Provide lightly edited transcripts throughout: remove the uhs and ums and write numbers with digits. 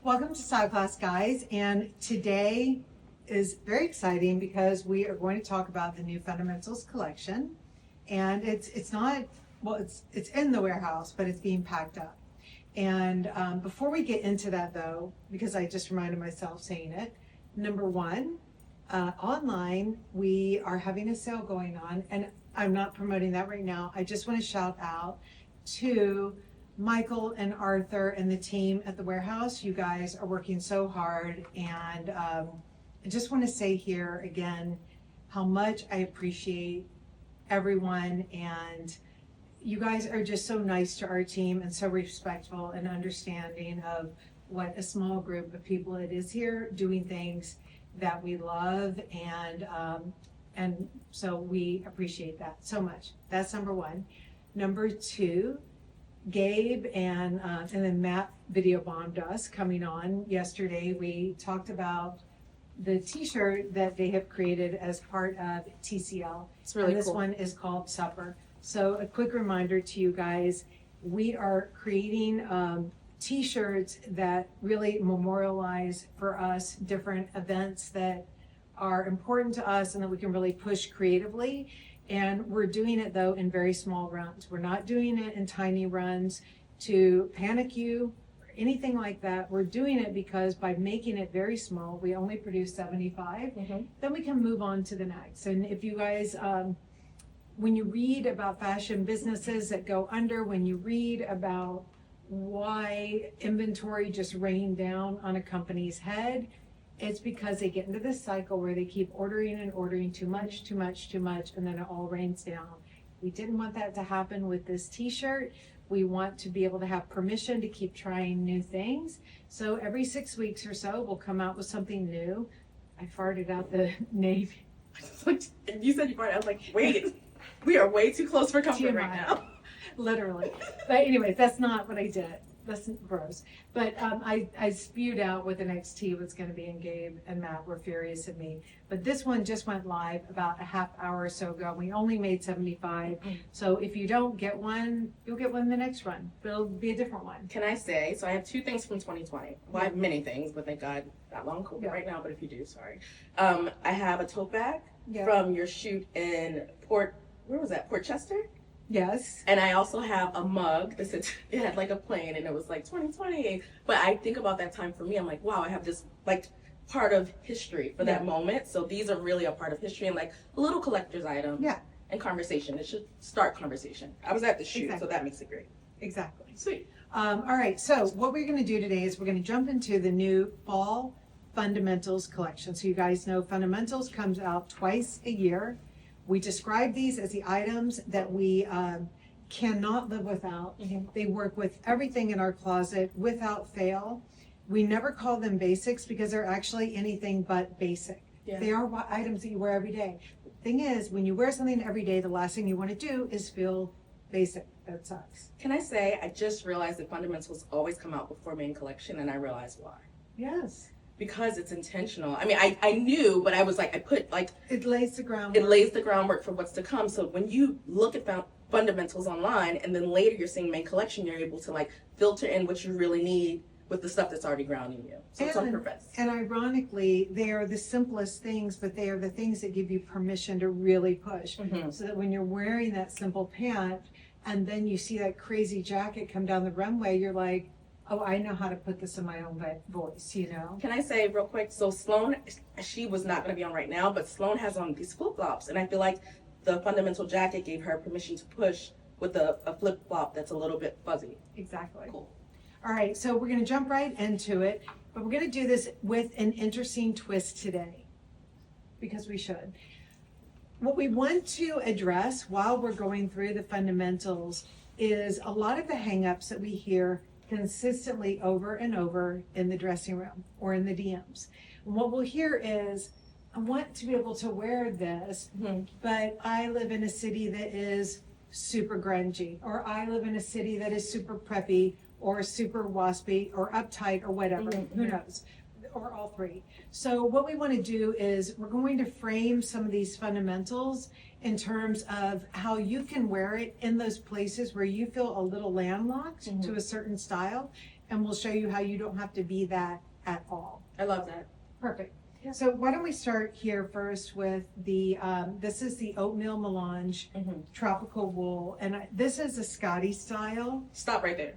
Welcome to Style Class, guys, and today is very exciting because we are going to talk about the new Fundamentals collection, and it's not, well, it's in the warehouse, but it's being packed up. And before we get into that, though, because I just reminded myself saying it, number one, online we are having a sale going on, and I'm not promoting that right now. I just want to shout out to Michael and Arthur and the team at the warehouse. You guys are working so hard, and I just want to say here again how much I appreciate everyone, and you guys are just so nice to our team and so respectful and understanding of what a small group of people it is here doing things that we love, and so we appreciate that so much. That's number one. Number two, Gabe and then Matt video bombed us coming on yesterday. We talked about the t-shirt that they have created as part of TCL. It's really and this cool. one is called Supper. So a quick reminder to you guys, we are creating t-shirts that really memorialize for us different events that are important to us and that we can really push creatively. And we're doing it, though, in very small runs. We're not doing it in tiny runs to panic you or anything like that. We're doing it because by making it very small, we only produce 75, then we can move on to the next. And if you guys, when you read about fashion businesses that go under, when you read about why inventory just rained down on a company's head, it's because they get into this cycle where they keep ordering and ordering too much, and then it all rains down. We didn't want that to happen with this t-shirt. We want to be able to have permission to keep trying new things. So every 6 weeks or so, we'll come out with something new. I farted out the name. You said you farted. I was like, wait, we are way too close for comfort TMI. right now. Literally. But anyways, that's not what I did. That's gross. But I spewed out what the next T was going to be, and Gabe and Matt were furious at me. But this one just went live about a half hour or so ago. We only made 75. So if you don't get one, you'll get one the next run. But it'll be a different one. Can I say, so I have two things from 2020. Well, I have many things, but thank God not long COVID right now, but if you do, sorry. I have a tote bag from your shoot in where was that? Port Chester? Yes. And I also have a mug that said, it had like a plane and it was like 2020. But I think about that time for me, I'm like, wow, I have this like part of history for that moment. So these are really a part of history and like a little collector's item. Yeah. And conversation. It should start conversation. I was at the shoot, so that makes it great. Exactly. Sweet. All right. So what we're going to do today is we're going to jump into the new fall Fundamentals collection. So you guys know Fundamentals comes out twice a year. We describe these as the items that we cannot live without. They work with everything in our closet without fail. We never call them basics because they're actually anything but basic. Yeah. They are items that you wear every day. The thing is, when you wear something every day, the last thing you want to do is feel basic. That sucks. Can I say, I just realized that Fundamentals always come out before main collection, and I realized why. Yes. Because it's intentional. I mean, I knew, but I was like, I put like... It lays the groundwork. It lays the groundwork for what's to come. So when you look at Fundamentals online, and then later you're seeing main collection, you're able to like filter in what you really need with the stuff that's already grounding you. So it's on purpose. And ironically, they are the simplest things, but they are the things that give you permission to really push. So that when you're wearing that simple pant, and then you see that crazy jacket come down the runway, you're like, oh, I know how to put this in my own voice, you know? Can I say real quick, so Sloan, she was not going to be on right now, but Sloan has on these flip-flops, and I feel like the fundamental jacket gave her permission to push with a flip-flop that's a little bit fuzzy. Exactly. Cool. All right, so we're going to jump right into it, but we're going to do this with an interesting twist today, because we should. What we want to address while we're going through the fundamentals is a lot of the hang-ups that we hear consistently over and over in the dressing room or in the DMs. And what we'll hear is, I want to be able to wear this, but I live in a city that is super grungy, or I live in a city that is super preppy, or super waspy, or uptight, or whatever, who knows, or all three. So what we want to do is we're going to frame some of these fundamentals in terms of how you can wear it in those places where you feel a little landlocked to a certain style, and we'll show you how you don't have to be that at all. I love that. Perfect. Yeah. So why don't we start here first with the, this is the oatmeal melange tropical wool. And this is a Scotty style. Stop right there.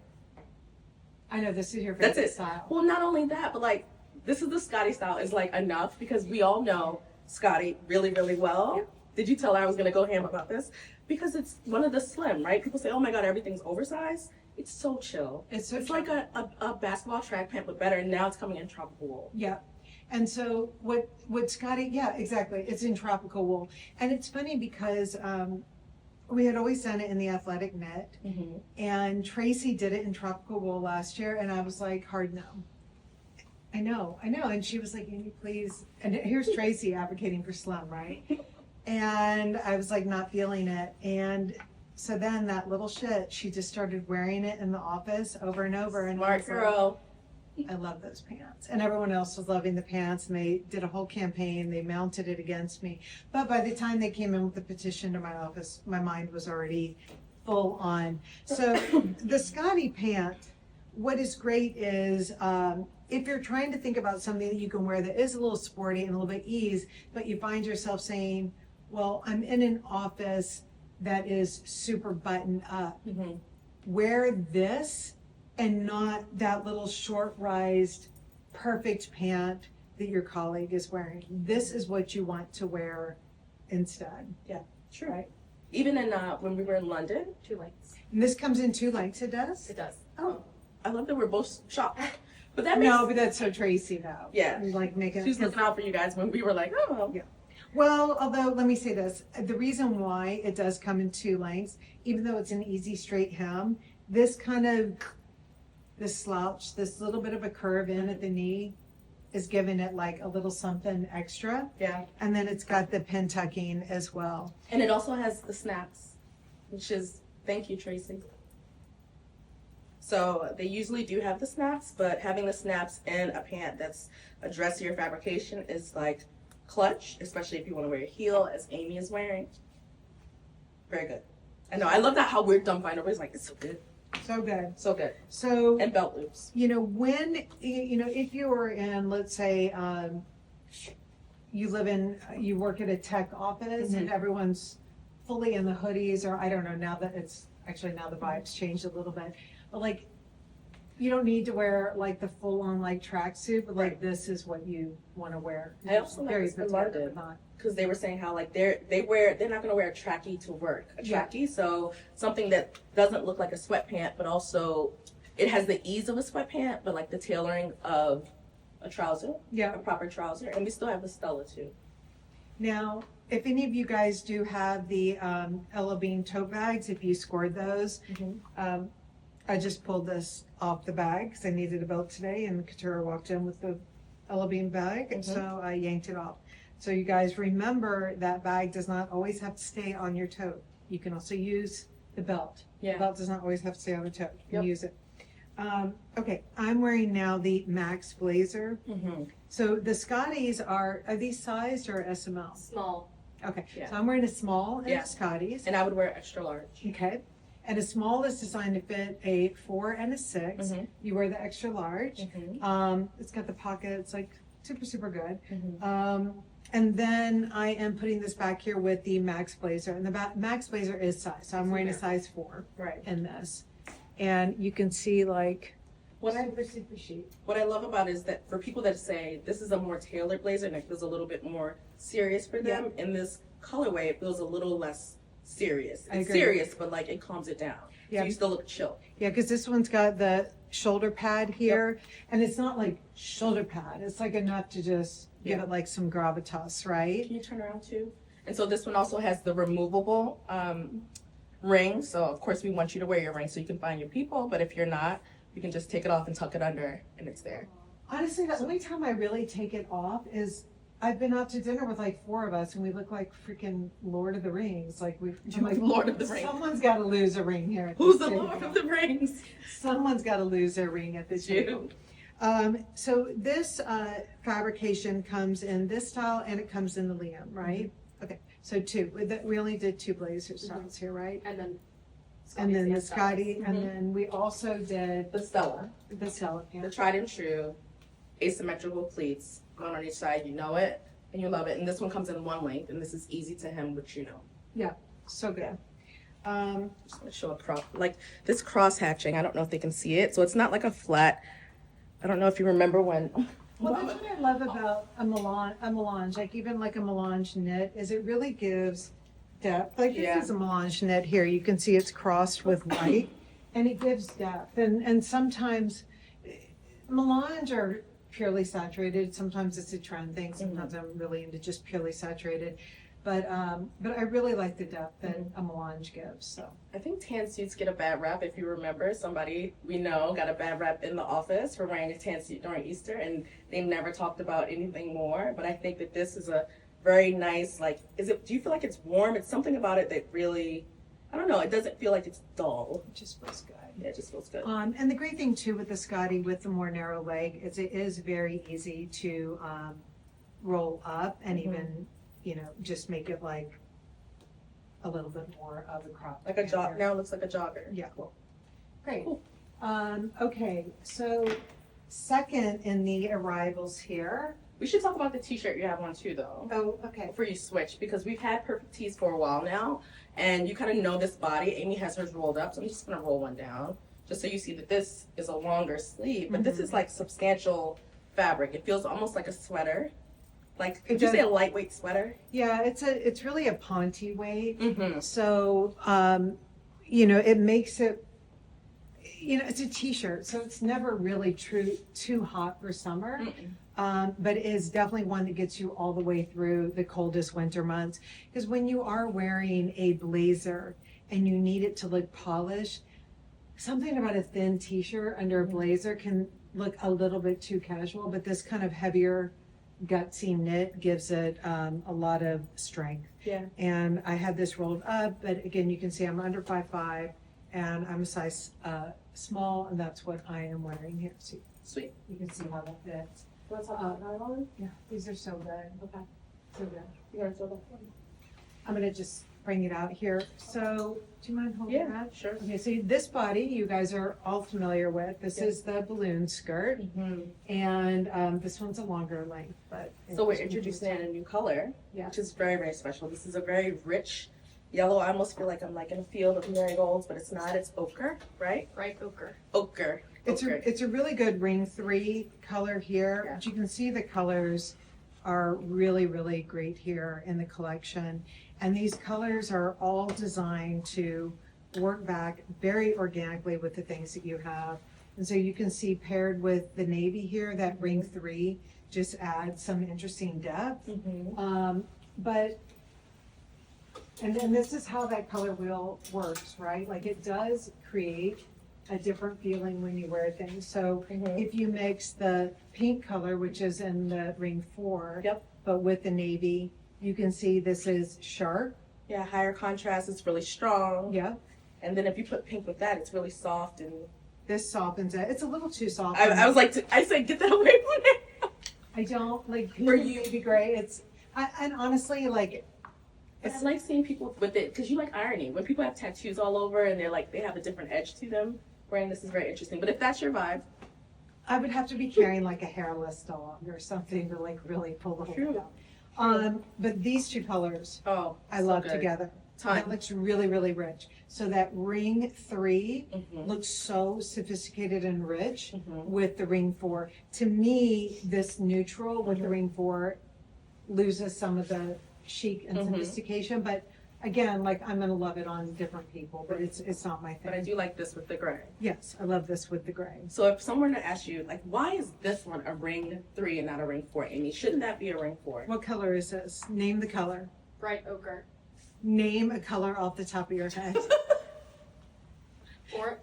I know this is your That's favorite it. style. Well, not only that, but like, this is the Scotty style is like enough because we all know Scotty really, really well. Yep. Did you tell her I was going to go ham about this? Because it's one of the slim, right? People say, oh my God, everything's oversized. It's so chill. It's so It's chill. like a basketball track pant, but better. And now it's coming in tropical wool. Yeah. And so what Scotty, yeah, exactly. It's in tropical wool. And it's funny because we had always done it in the athletic knit. And Tracy did it in tropical wool last year. And I was like, hard no. I know. And she was like, can you please? And here's Tracy advocating for slim, right? And I was like, not feeling it. And so then that little shit, she just started wearing it in the office over and over. And Smart girl. I love those pants. And everyone else was loving the pants, and they did a whole campaign. They mounted it against me. But by the time they came in with the petition to my office, my mind was already full on. So the Scotty pant, what is great is if you're trying to think about something that you can wear that is a little sporty and a little bit ease, but you find yourself saying, well, I'm in an office that is super buttoned up. Wear this and not that little short-rised, perfect pant that your colleague is wearing. This is what you want to wear instead. Yeah, true. Right? Even in when we were in London, 2 lengths. And this comes in 2 lengths, it does? It does. Oh. I love that we're both shocked. But that makes No, but that's so Tracy though. Yeah. Like making She's looking out for you guys when we were like, oh. Yeah. Well, although let me say this, the reason why it does come in 2 lengths, even though it's an easy straight hem, this kind of, this slouch, this little bit of a curve in at the knee is giving it like a little something extra. Yeah. And then it's got the pin tucking as well. And it also has the snaps, which is, thank you, Tracy. So they usually do have the snaps, but having the snaps in a pant that's a dressier fabrication is like clutch, especially if you want to wear a heel, as Amy is wearing. Very good. I know. I love that how we're dumbfounded. Everybody's like, it's so good. So good. So good. So, And belt loops. when, if you were in, let's say, you work at a tech office and everyone's fully in the hoodies, or I don't know, now that now the vibe's changed a little bit, but like, you don't need to wear like the full on like tracksuit, but like this is what you want to wear. I also like this in London. Because they were saying how like they're not gonna wear a trackie to work. A trackie, so something that doesn't look like a sweatpant, but also it has the ease of a sweatpant, but like the tailoring of a trouser. Yeah. A proper trouser. And we still have the Stella too. Now, if any of you guys do have the Ella Bean tote bags, if you scored those, I just pulled this off the bag because I needed a belt today, and Katura walked in with the Ella Bean bag, and so I yanked it off. So you guys remember that bag does not always have to stay on your tote. You can also use the belt. Yeah. The belt does not always have to stay on the tote. You can use it. Okay, I'm wearing now the Max blazer. So the Scotties are these sized or SML? Small. Okay, Yeah. so I'm wearing a small and Yeah. a Scotties. And I would wear extra large. Okay. And a small is designed to fit a 4 and a 6. You wear the extra large. It's got the pockets, like super, super good. And then I am putting this back here with the Max blazer. And the Max blazer is size. So I'm wearing a size 4 in this. And you can see like, What I super chic. What I love about it is that for people that say this is a more tailored blazer and it feels a little bit more serious for them, in this colorway it feels a little less serious. It's serious, but like it calms it down. Yeah. So you still look chill. Yeah, because this one's got the shoulder pad here, and it's not like shoulder pad. It's like enough to just give it like some gravitas, right? Can you turn around too? And so this one also has the removable ring. So of course we want you to wear your ring so you can find your people, but if you're not, you can just take it off and tuck it under and it's there. Honestly, the only time I really take it off is I've been out to dinner with like 4 of us, and we look like freaking Lord of the Rings. Like I'm like, Lord of the Rings. Someone's got to lose a ring here. At Who's this the table. Lord of the Rings? Someone's got to lose their ring at this table. So this fabrication comes in this style, and it comes in the Liam, right? Okay, so 2. We only did 2 blazer styles here, right? And then and then the Scotty, Scotty, and then we also did the Stella, the Stella the pant. tried and true asymmetrical pleats, one on each side. You know it and you love it. And this one comes in one length, and this is easy to hem, which you know. So good. I'm just gonna show a cross, like this cross hatching. I don't know if they can see it, so it's not like a flat. I don't know if you remember when. Well, that's what I love about a melange, like even like a melange knit, is it really gives depth. Like this is a melange knit here. You can see it's crossed with white, and it gives depth. And sometimes melange are purely saturated. Sometimes it's a trend thing. Sometimes I'm really into just purely saturated. But I really like the depth that a melange gives. So I think tan suits get a bad rap. If you remember, somebody we know got a bad rap in the office for wearing a tan suit during Easter, and they never talked about anything more. But I think that this is a very nice, like, do you feel like it's warm? It's something about it that really, I don't know, it doesn't feel like it's dull. it just feels good. Yeah, it just feels good. And the great thing too with the Scotty with the more narrow leg is it is very easy to roll up and even, you know, just make it like a little bit more of a crop. Like a jog. Now it looks like a jogger. Yeah. Great. Cool. Okay, so second in the arrivals here. We should talk about the t-shirt you have on too, though. Oh, okay. Before you switch, because we've had perfect tees for a while now, and you kind of know this body. Amy has hers rolled up, so I'm just gonna roll one down, just so you see that this is a longer sleeve, but this is like substantial fabric. It feels almost like a sweater. Like, could you say a lightweight sweater? Yeah, it's really a ponte weight. Mm-hmm. So, you know, it makes it, you know, it's a t-shirt, so it's never really too hot for summer. But it is definitely one that gets you all the way through the coldest winter months. Because when you are wearing a blazer and you need it to look polished, something about a thin t-shirt under a blazer can look a little bit too casual, but this kind of heavier gutsy knit gives it a lot of strength. Yeah. And I had this rolled up, but again, you can see I'm under 5'5", and I'm a size small, and that's what I am wearing here. So Sweet. you can see how that fits. You want to talk about nylon? Yeah, these are so good. Okay. So good. You want to show that? I'm gonna just bring it out here. So, do you mind holding Yeah, that? sure. Okay, so this body you guys are all familiar with. This is the balloon skirt, and this one's a longer length. But So we're introducing it in a new color, Yeah. which is very, very special. This is a very rich yellow. I almost feel like I'm like in a field of marigolds, but it's not. It's ochre, right? Right, ochre. Ochre. It's a really good ring 3 color here. Yeah. But you can see the colors are really, really great here in the collection. And these colors are all designed to work back very organically with the things that you have. And so you can see paired with the navy here, that ring 3 just adds some interesting depth. But and this is how that color wheel works, right? Like it does create a different feeling when you wear things. So if you mix the pink color, which is in the ring 4, Yep. but with the navy, you can see this is sharp. Yeah, higher contrast. It's really strong. Yeah. And then if you put pink with that, it's really soft and. This softens it. It's a little too soft. I was like, I said, get that away from me. I don't like For pink you- navy gray. And honestly, like It's like seeing people with it because you like irony. When people have tattoos all over and they have a different edge to them, wearing this is very interesting. But if that's your vibe, I would have to be carrying like a hairless dog or something to like really pull the whole True. down. But these two colors I so love good. together. Ton. That looks really, really rich. So that ring 3 Mhm. looks so sophisticated and rich Mhm. with the ring 4. To me, this neutral with the ring 4 loses some of the chic and sophistication. But again, like I'm gonna love it on different people, but it's not my thing. But I do like this with the gray. Yes, I love this with the gray. So if someone were to ask you, like, why is this one a ring 3 and not a ring 4, Amy? Shouldn't that be a ring 4? What color is this? Name the color. Bright ochre. Name a color off the top of your head. Or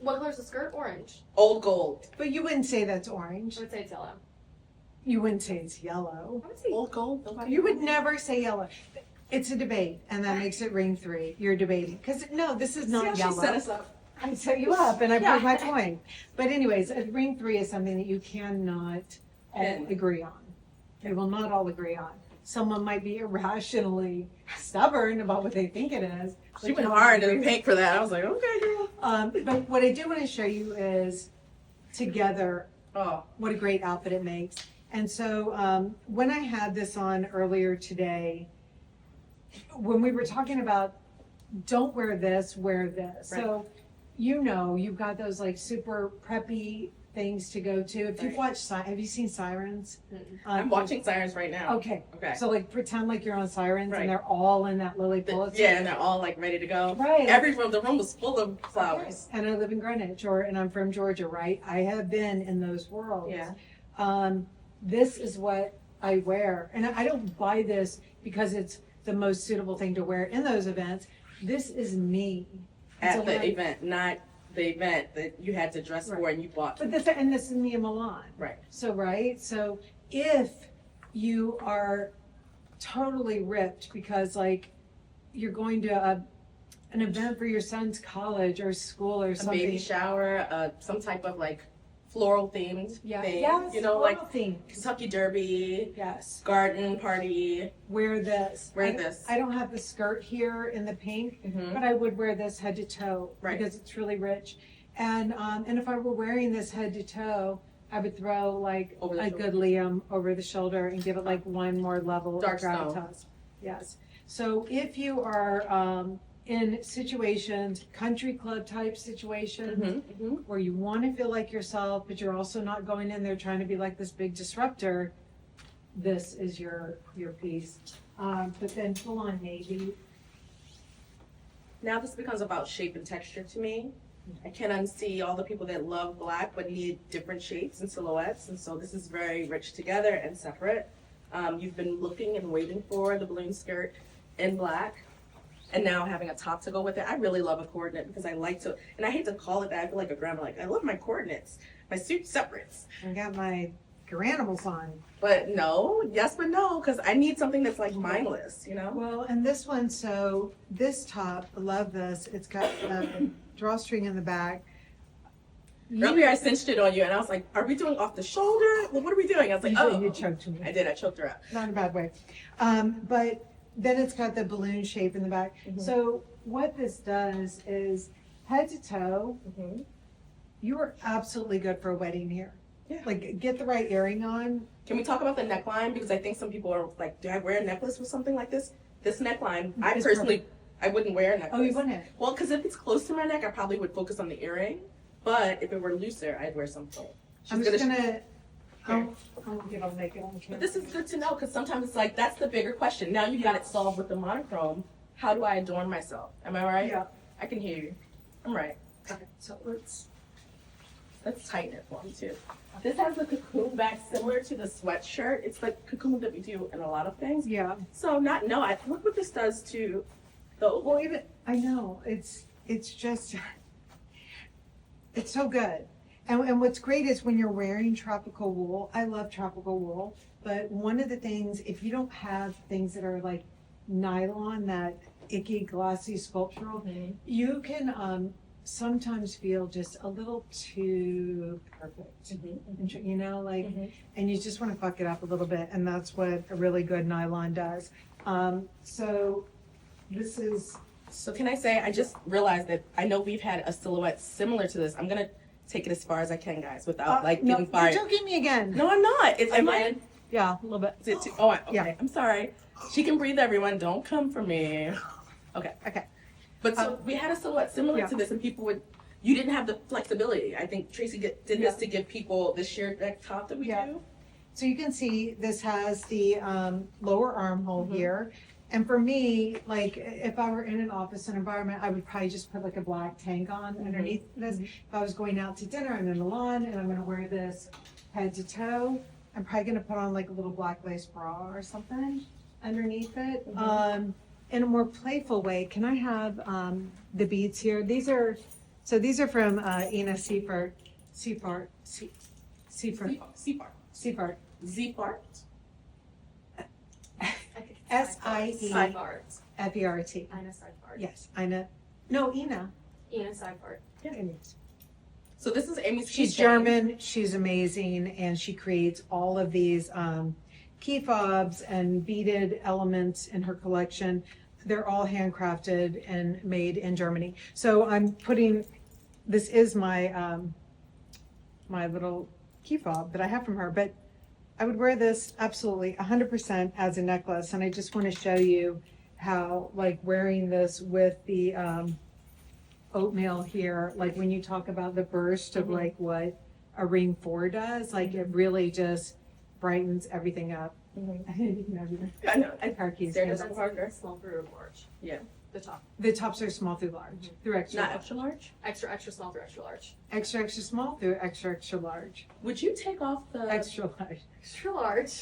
what color is the skirt? Orange. Old gold. But you wouldn't say that's orange. I would say it's yellow. You wouldn't say it's yellow. I would say Old gold? Nobody You would never say yellow. It's a debate, and that makes it ring 3. You're debating. Because, no, this is See not how she yellow. set us up. I set you up, and I Yeah. proved my point. But anyways, a ring 3 is something that you cannot all Pin. agree on. You will not all agree on. someone might be irrationally stubborn about what they think it is. She went hard in the paint for that. I was like, okay, girl. But what I do want to show you is together Oh, what a great outfit it makes. And so when I had this on earlier today, when we were talking about don't wear this, wear this. Right. So you've got those like super preppy things to go to. If you've watched, have you seen Sirens? I'm watching Sirens right now. Okay. Okay. So like pretend like you're on Sirens Right. and they're all in that lily pulitzer. Yeah, and they're all like ready to go. Right. The room was full of flowers. And I live in Greenwich, and I'm from Georgia, right? I have been in those worlds. Yeah. This is what I wear, and I don't buy this because it's the most suitable thing to wear in those events. This is me. At So the event, not the event that you had to dress for Right. and you bought. But this is me in Milan. Right. So if you are totally ripped because like you're going to an event for your son's college or school or A something. baby shower, some type of like floral themed thing. Yes, You know, like floral theme. Kentucky Derby, Yes. garden party. Wear this. Wear this. I don't have the skirt here in the pink, Mhm. but I would wear this head to toe Right. because it's really rich. And if I were wearing this head to toe, I would throw like Over the a shoulder. good Liam over the shoulder and give it like one more level Dark of stone. gravitas. Yes. So if you are in situations, country club type situations, Mm-hmm. where you want to feel like yourself, but you're also not going in there trying to be like this big disruptor, this is your piece. But then full on navy. Now this becomes about shape and texture to me. I can't unsee all the people that love black but need different shapes and silhouettes, and so this is very rich together and separate. You've been looking and waiting for the balloon skirt in black, and now having a top to go with it. I really love a coordinate because I like to, and I hate to call it that. I feel like a grandma. Like I love my coordinates. My suit separates. I got my Garanimals on. But no, yes, but no, because I need something that's like mindless, you know? Well, and this one, so this top, I love this. It's got a drawstring in the back. Earlier I cinched it on you and I was like, are we doing off the shoulder? Well, what are we doing? I was like, You oh. choked me. I did, I choked her up. Not in a bad way. But then it's got the balloon shape in the back. Mhm. So what this does is head to toe, Mm-hmm. you are absolutely good for a wedding here. Yeah. Like get the right earring on. Can we talk about the neckline? Because I think some people are like, do I wear a necklace with something like this? This neckline, I It's personally, I wouldn't wear a necklace. Oh, you wouldn't? Well, because if it's close to my neck, I probably would focus on the earring. But if it were looser, I'd wear something. I'm just gonna, Here. I'll get all naked on But camera. this is good to know because sometimes it's like, that's the bigger question. Now you got it solved with the monochrome. How do I adorn myself? Am I right? Yeah. I can hear you. I'm right. Okay, so let's, Tighten it for me too. This has a cocoon back similar to the sweatshirt. It's like cocoon that we do in a lot of things. yeah. So I look what this does to the Well, even, I know, it's just, it's so good. And what's great is when you're wearing tropical wool, I love tropical wool, but one of the things, if you don't have things that are like nylon, that icky, glossy, sculptural, Mhm. you can sometimes feel just a little too perfect. And you know, like, Mhm. and you just want to fuck it up a little bit, and that's what a really good nylon does. So this is, So can I say, I just realized that I know we've had a silhouette similar to this. I'm gonna take it as far as I can, guys, without like no, getting fired. you're joking me again. No, I'm not. It's I'm like, Yeah, a little bit. is it too, oh, okay. Yeah. I'm sorry. She can breathe, everyone. Don't come for me. Okay. Okay. But so we had a silhouette similar Yeah. to this, and people would. You didn't have the flexibility. I think Tracy did this to give people the sheer neck top that we Yeah. do. So you can see this has the lower armhole Mhm. here. And for me, like if I were in an office environment, I would probably just put like a black tank on underneath this. Mhm. If I was going out to dinner and in the lawn and I'm gonna wear this head to toe, I'm probably gonna put on like a little black lace bra or something underneath it. Mhm. In a more playful way, can I have the beads here? These are from Ina Seifert. Seifert. Z-part. S-I-E Sidebart. F-E-R-T. Ina Sidebart. Yes, Ina. No, Ina. Ina Sidebart. So this is Amy's. She's keychain. German. She's amazing, and she creates all of these key fobs and beaded elements in her collection. They're all handcrafted and made in Germany. So I'm putting, this is my, my little key fob that I have from her, but I would wear this absolutely 100% as a necklace. And I just want to show you how, like, wearing this with the oatmeal here, like when you talk about the burst of like what a ring 4 does, like it really just brightens everything up. I know. There does Parker. Small through large. Yeah. The top. The tops are small through large, through extra Not large. extra large. Extra small through extra large. Extra extra small through extra large. Would you take off the? Extra large. Extra large.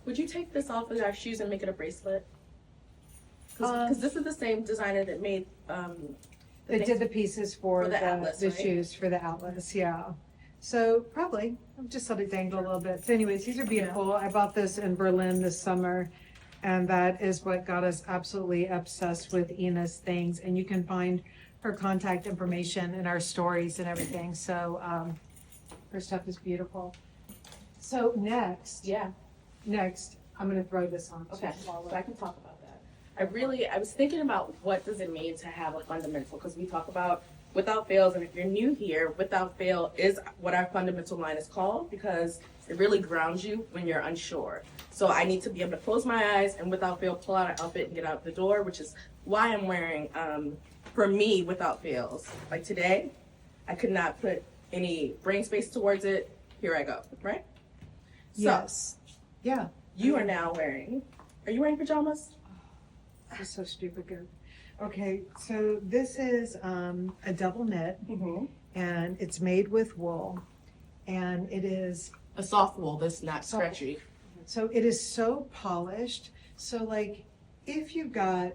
Would you take this off of our shoes and make it a bracelet? Because this is the same designer that made They did the pieces for the the Atlas, right? shoes for the Atlas, yeah. So probably, I've just let it dangle a little bit. So anyways, these are beautiful. I bought this in Berlin this summer, and that is what got us absolutely obsessed with Ina's things. And you can find her contact information in our stories and everything. So her stuff is beautiful. So next, I'm gonna throw this on. Okay, so I can talk about that. I was thinking about what does it mean to have a fundamental, because we talk about without fails, and if you're new here, without fail is what our fundamental line is called, because it really grounds you when you're unsure. So I need to be able to close my eyes and without fail pull out an outfit and get out the door, which is why I'm wearing, for me, without fails. Like today, I could not put any brain space towards it. Here I go, right? So, Yes. Yeah. you are now wearing, are you wearing pajamas? That's so stupid good. Okay, so this is a double knit, Mm-hmm. and it's made with wool, and it is A soft wool that's not Soft. stretchy. so it is so polished. So like if you got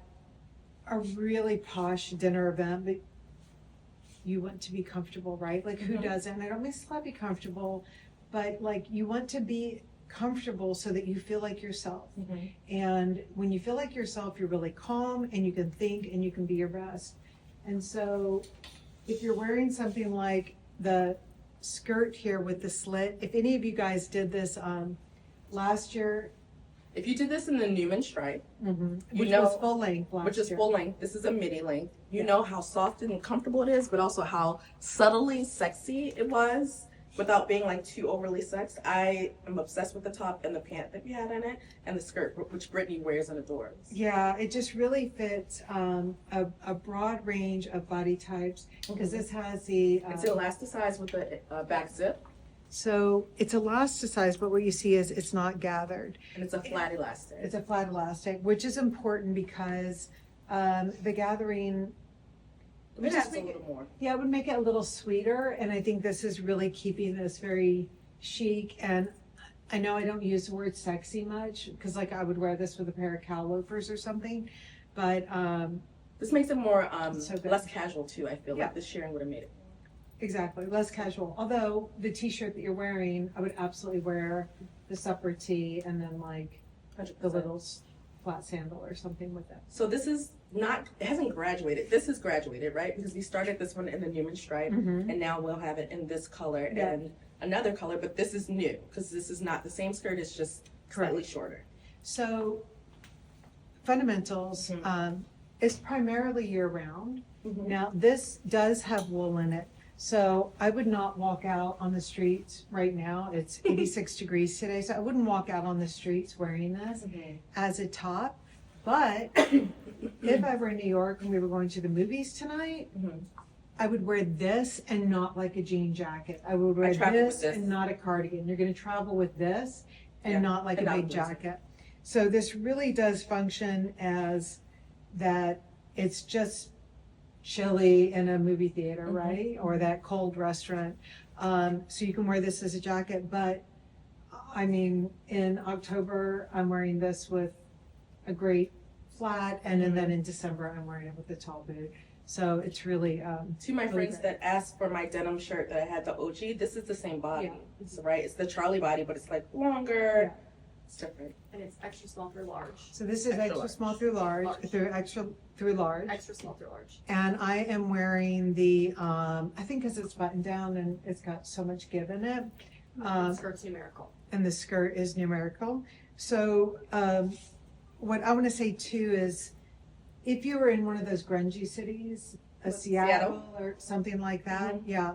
a really posh dinner event, but you want to be comfortable, right? Like who Mhm. doesn't? And I don't mean sloppy comfortable, but like you want to be comfortable so that you feel like yourself. Mm-hmm. And when you feel like yourself, you're really calm and you can think and you can be your best. And so if you're wearing something like the skirt here with the slit, if any of you guys did this last year, If you did this in the Newman stripe, which know- was full length last which is year. full length, this is a midi length, you Yeah. know how soft and comfortable it is, but also how subtly sexy it was without being like too overly sexed. I am obsessed with the top and the pant that we had in it, and the skirt, which Brittany wears and adores. Yeah, it just really fits a broad range of body types because this has the It's elasticized with the back zip, so it's elasticized, but what you see is it's not gathered. and it's a flat elastic. It's a flat elastic, which is important because the gathering, It adds a little more. yeah, it would make it a little sweeter. And I think this is really keeping this very chic. And I know I don't use the word sexy much because like I would wear this with a pair of cow loafers or something. But This makes it more So good. less casual too. I feel Yeah. like this sharing would have made it. exactly, less casual. Although the t-shirt that you're wearing, I would absolutely wear the supper tee and then like 100%. the little flat sandal or something with it. So this is not, it hasn't graduated. This is graduated, right? Because we started this one in the Newman stripe, Mhm. and now we'll have it in this color Yeah. and another color, but this is new because this is not the same skirt, it's just slightly shorter. So fundamentals is primarily year-round. Now, this does have wool in it, so I would not walk out on the streets right now. It's 86 degrees today, so I wouldn't walk out on the streets wearing this as a top. But if I were in New York and we were going to the movies tonight, I would wear this and not like a jean jacket. I would wear travel with this this. and not a cardigan. You're going to travel with this and Yeah, not like and a not big a blazer. jacket. So this really does function as that it's just chilly in a movie theater, Mhm. right? Or that cold restaurant. So you can wear this as a jacket, but I mean, in October, I'm wearing this with a great flat, and then in December, I'm wearing it with a tall boot. So it's really, To my Really friends great. that asked for my denim shirt that I had the OG, this is the same body. Yeah. It's, right? It's the Charlie body, but it's like longer. Yeah. It's different. And it's extra small through large. so this is Extra extra large. small through large, through large. Extra small through large. And I am wearing the, I think because it's buttoned down and it's got so much give in it. And skirt's numerical. and the skirt is numerical. So what I want to say too is, if you were in one of those grungy cities, a Seattle or something like that, yeah,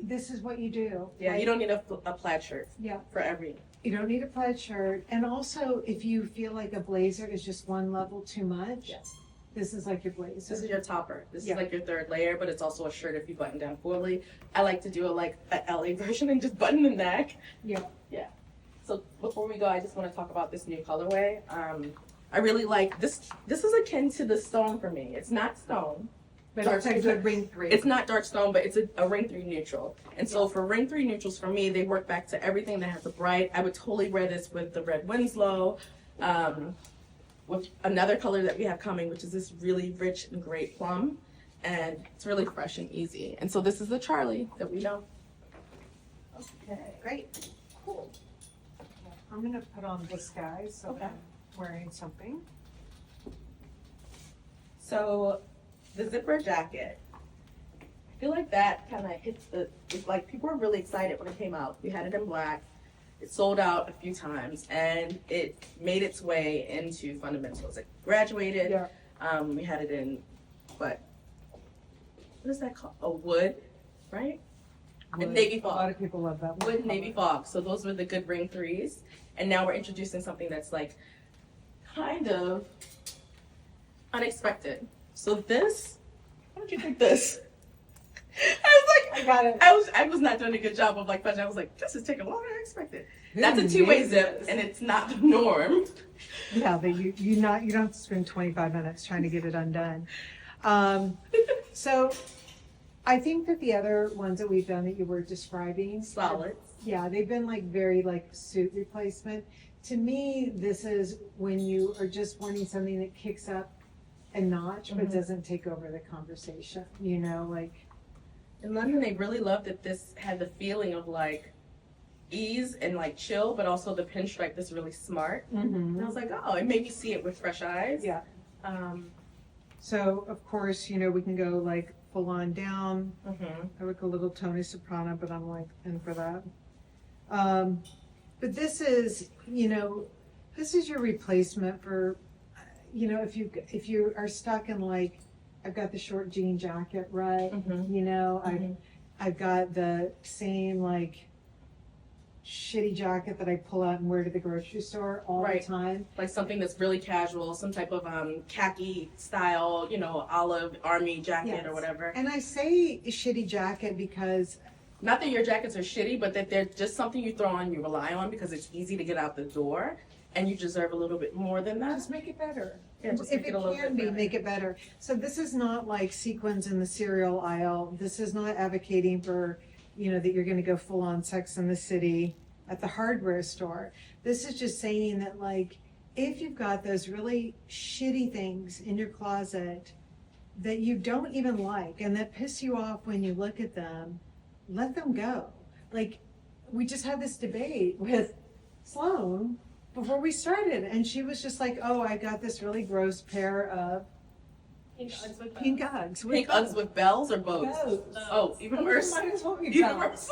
this is what you do. Yeah, Like, you don't need a plaid shirt Yeah, for every. you don't need a plaid shirt. And also, if you feel like a blazer is just one level too much, Yes. this is like your blazer. This is your topper. This Yeah. is like your third layer, but it's also a shirt if you button down fully. I like to do it like an LA version and just button the neck. Yeah. Yeah. So before we go, I just want to talk about this new colorway. I really like this. This is akin to the stone for me. It's not stone. But Dark it's a good ring 3. It's not dark stone, but it's a ring 3 neutral. And so for ring 3 neutrals, for me, they work back to everything that has a bright. I would totally wear this with the red Winslow, with another color that we have coming, which is this really rich and great plum. And it's really fresh and easy. And so this is the Charlie that we know. Okay. Great. Cool. I'm going to put on this guy so Okay. I'm wearing something. So the zipper jacket, I feel like that kind of hits it's like people were really excited when it came out. We had it in black. It sold out a few times and it made its way into fundamentals. It graduated. Yeah. We had it in, what is that called? A wood, right? And navy A lot fog. of people love that one. Wood, navy fog. So those were the good ring 3s. And now we're introducing something that's like kind of unexpected. So this, how did you think this? I got it. I was not doing a good job of like punching. I was like, this is taking longer than I expected. That's a 2-way zip, and it's not the norm. Yeah, but you don't have to spend 25 minutes trying to get it undone. So I think that the other ones that we've done that you were describing, Solid. yeah, they've been like very like suit replacement. To me, this is when you are just wanting something that kicks up a notch but Mhm. doesn't take over the conversation. You know, like In London, they really loved that this had the feeling of like ease and like chill, but also the pinstripe that's really smart. And I was like, oh, it made me see it with fresh eyes. yeah. Um, So of course, you know, we can go like full on down. mhm. I look a little Tony Soprano, but I'm like in for that. But this is, you know, this is your replacement for, you know, if you are stuck in like, I've got the short jean jacket, right? Mhm. You know, Mhm. I've got the same like shitty jacket that I pull out and wear to the grocery store all Right. the time. Like something that's really casual, some type of khaki style, you know, olive army jacket Yes. or whatever. And I say shitty jacket because Not that your jackets are shitty, but that they're just something you throw on, you rely on because it's easy to get out the door, and you deserve a little bit more than that. just make it better. Yeah, just If make it it a little can bit be, better. make it better. So this is not like sequins in the cereal aisle. This is not advocating for, you know, that you're gonna go full on Sex in the City at the hardware store. This is just saying that like, if you've got those really shitty things in your closet that you don't even like and that piss you off when you look at them, let them go. Like, we just had this debate with Sloan before we started, and she was just like, oh, I got this really gross pair of Pink Uggs with pink bows. Uggs. Pink Uggs with bells or bows? Bows. Oh, even worse. What are you talking Even about? worse.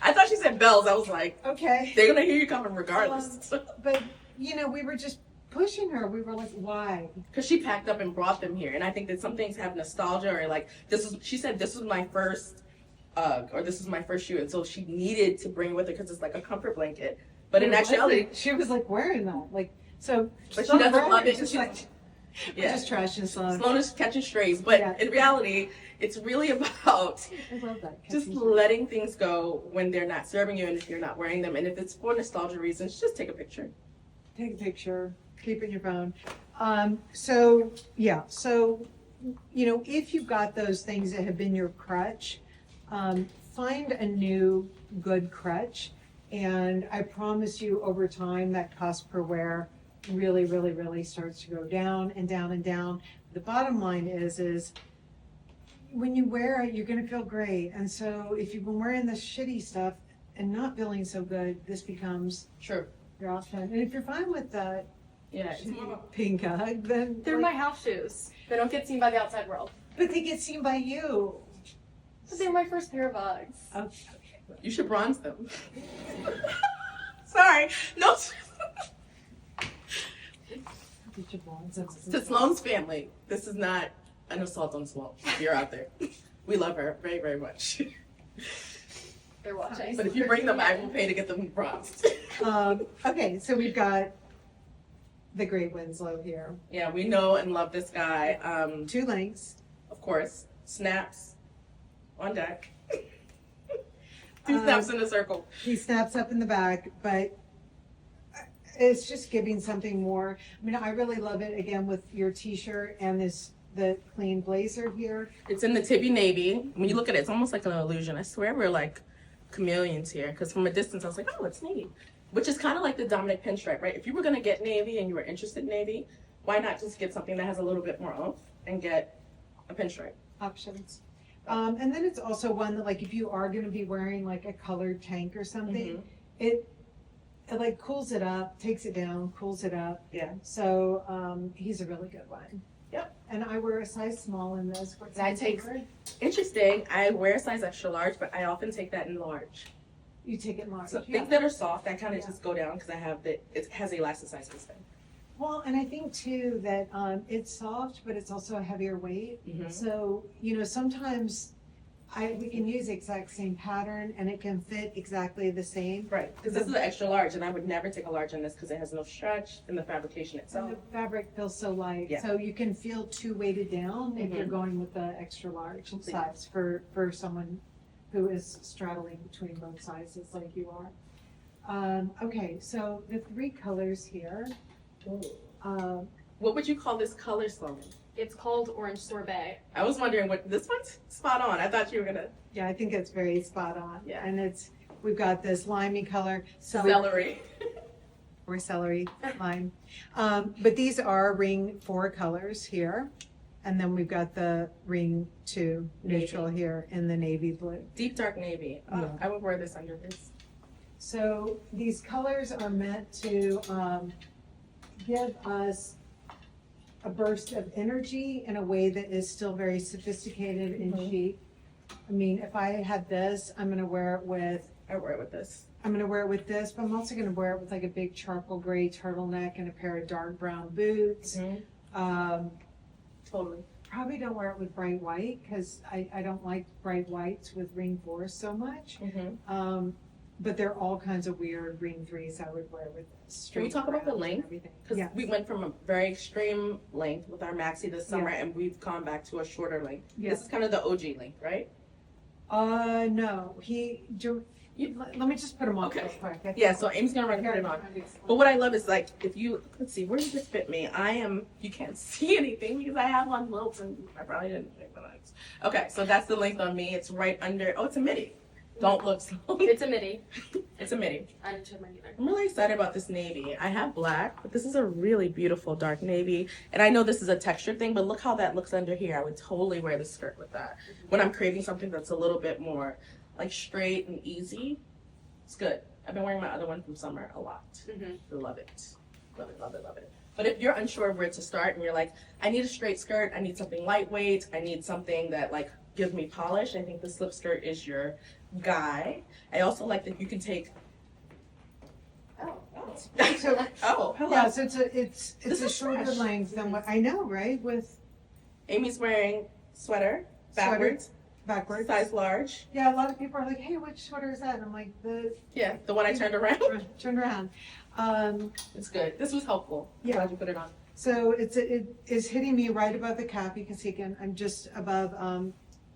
I thought she said bells. I was like, Okay, they're gonna hear you coming regardless. but you know, we were just pushing her. We were like, why? Because she packed up and brought them here, and I think that some things have nostalgia or like this is. She said this was my first Ugg or this is my first shoe, and so she needed to bring it with her because it's like a comfort blanket. But in actuality, she was like wearing that, like so. But she Sloan doesn't Brown love it. is Just She- like, yeah. just trashing Sloan. Sloan is catching strays, but Yeah. in reality, it's really about I love that. just catching- letting things go when they're not serving you and if you're not wearing them. And if it's for nostalgia reasons, just take a picture. Take a picture, keep it in your phone. So yeah, so you know, if you've got those things that have been your crutch, find a new good crutch, and I promise you, over time, that cost per wear really, really, really starts to go down and down and down. The bottom line is when you wear it, you're gonna feel great. And so if you've been wearing this shitty stuff and not feeling so good, this becomes True. your option. And if you're fine with that Yeah. It's more about, pink Ugg, then They're my house shoes. They don't get seen by the outside world. but they get seen by you. But they're my first pair of Uggs. Okay. You should bronze them. Sorry. No. To Sloan's family, this is not an assault on Sloan. You're out there. We love her very, very much. They're watching. But if you bring them, I will pay to get them bronzed. Okay, so we've got the great Winslow here. Yeah, we know and love this guy. 2 lengths. Of course, snaps on deck. 2 snaps in a circle. He snaps up in the back, but it's just giving something more. I mean, I really love it again with your t-shirt and the clean blazer here. It's in the Tibby navy. When you look at it, it's almost like an illusion. I swear we're like chameleons here. Because from a distance, I was like, oh, it's navy. Which is kind of like the Dominic pinstripe, right? If you were going to get navy and you were interested in navy, why not just get something that has a little bit more oomph and get a pinstripe? Options. And then it's also one that, like, if you are going to be wearing like a colored tank or something, it like cools it up, takes it down, cools it up. Yeah. So he's a really good one. Yep. And I wear a size small in this. What's I your take- favorite? Interesting. I wear a size extra large, but I often take that in large. You take it large. So Yeah. things that are soft, I kind of Yeah. just go down because it has elasticized this thing. Well, and I think too that it's soft, but it's also a heavier weight. Mhm. So, sometimes we can use the exact same pattern and it can fit exactly the same. Right. Because this is an extra large, and I would never take a large in this because it has no stretch in the fabrication itself. And the fabric feels so light, Yeah. so you can feel too weighted down if you're Mhm. going with the extra large Completely. size for someone who is straddling between both sizes like you are. Okay, so the 3 colors here. What would you call this color, Sloan? It's called orange sorbet. I was wondering what this one's spot on. I thought you were gonna Yeah, I think it's very spot on. Yeah. And we've got this limey color. celery. Or celery, lime. But these are ring 4 colors here. And then we've got the ring 2 neutral Navy. here in the navy blue. Deep dark navy. Oh, Yeah. I would wear this under this. So these colors are meant to give us a burst of energy in a way that is still very sophisticated and Mhm. chic. I mean, if I had this, I'm gonna wear it with I wear it with this. this, but I'm also gonna wear it with like a big charcoal gray turtleneck and a pair of dark brown boots. Totally. Probably don't wear it with bright white because I don't like bright whites with ring 4s so much. But there are all kinds of weird ring 3s I would wear with this. Can we talk about the length? Because Yeah. we went from a very extreme length with our maxi this summer, and we've gone back to a shorter length. Yeah. This is kind of the OG length, right? No, let me just put them on Okay. real quick. I think- Yeah. So Amy's gonna run and put it on. But what I love is like if you let's see, where does this fit me? You can't see anything because I have on loops and I probably didn't make the legs. Okay, so that's the length on me. It's right under. Oh, it's a midi. Don't look slow. It's a midi. It's a midi. I didn't show mine either. I'm really excited about this navy. I have black, but this is a really beautiful dark navy. And I know this is a texture thing, but look how that looks under here. I would totally wear the skirt with that. When I'm craving something that's a little bit more like straight and easy, it's good. I've been wearing my other one from summer a lot. I love it. Love it, love it, love it. But if you're unsure of where to start and you're like, I need a straight skirt, I need something lightweight, I need something that like gives me polish, I think the slip skirt is your guy. I also like that you can take. So, Oh, hello. yeah, so it's This a is shorter fresh. length than what I know, right? With Amy's wearing sweater backwards, backwards. size large. Yeah, a lot of people are like, hey, which sweater is that? And I'm like, Yeah, the one I turned around. turn around. It's good. This was helpful. Yeah. Glad you put it on. So it is hitting me right above the calf. You can see again, I'm just above,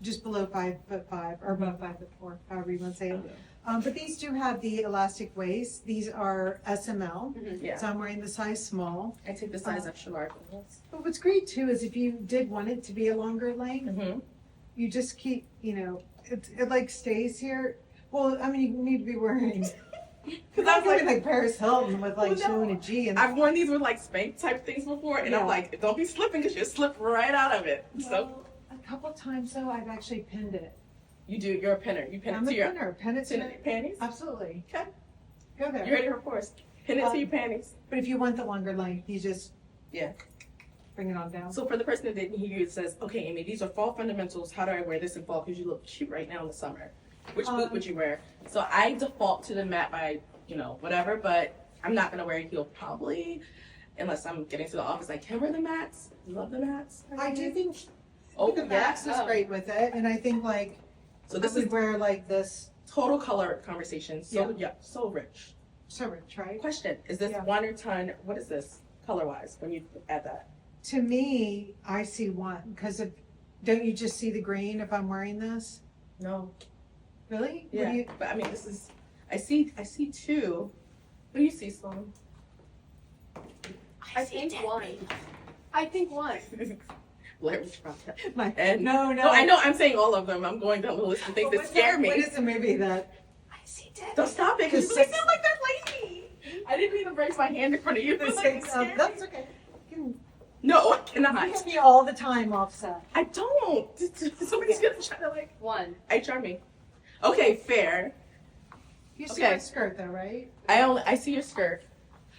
just below 5'5" or above 5'4", however you want to say it. But these do have the elastic waist. These are SML. Yeah, So I'm wearing the size small. I take the size extra large on this. But what's great too is if you did want it to be a longer length, you just keep, it like stays here. Well, I mean, you need to be wearing. Because I was like Paris Hilton with like Well, no. showing a G. And I've worn these with like spank type things before, and I'm Yeah. like, don't be slipping because you slip right out of it. So well, a couple times though, I've actually pinned it. you're a pinner. You pin I'm it a to your pinner. Pin it to to your panties. Absolutely. Okay. Go there. You ready for course? Pin it to your panties. But if you want the longer length, you just Yeah. bring it on down. So for the person that didn't hear you, it says, okay, Amy, these are fall fundamentals. How do I wear this in fall? Because you look cute right now in the summer. Which boot would you wear? So I default to the matte by, whatever, but I'm not gonna wear a heel probably, unless I'm getting to the office. I can wear the mattes. You love the mattes? I do think Oh, the yeah. max is great with it, and I think like So this I would is wear like this total color conversation. So so rich. so rich, right? Question: is this Yeah. 1 or ton? What is this color wise when you add that? To me, I see one because if don't you just see the green if I'm wearing this? No. Really? What Yeah. do you, But I mean, this is. I see two. What do you see, Sloan? I think one. I think one. Blair was dropped that. my, And no, no, I know. I'm saying all of them. I'm going down the list of things that scare me. What is the movie that? I see dead. Don't stop it, because The you six- sound like that lady. I didn't mean to raise my hand in front of you. The Like, six, it scared me. that's okay. You No, I can cannot. hit me all the time, Offset. I don't. Somebody's gonna try to like. One. HR me. Okay, fair. You see Okay. my skirt though, right? I see your skirt,